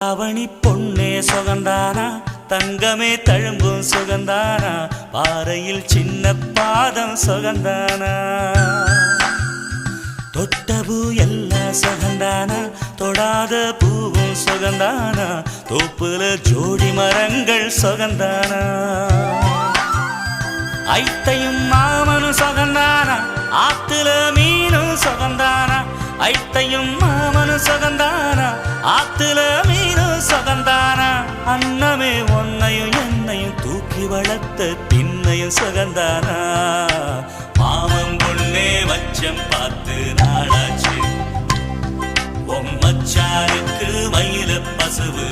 அவனி பொன்னே சுகந்தானா, தங்கமே தழும்பும் சுகந்தானா, பாறையில் சின்ன பாதம் சுகந்தானா, தொட்ட பூ எல்லாம் சுகந்தானா, தொடாத பூவும் சுகந்தானா, தோப்புல ஜோடி மரங்கள் சுகந்தானா, ஐத்தையும் மாமனும் சுகந்தானா, ஆத்துல மீனும் சுகந்தானா, ஐத்தையும் மாமனும் சுகந்தானா, ஆத்துல மீனும் சுகந்தானா, அன்னமே ஒன்னையும் என்னையும் தூக்கி வளர்த்த பின்னையும் சுகந்தானா, மாமன் பொண்ணே வச்சம் பார்த்து நாளாச்சு, மச்சானுக்கு மயில பசுவு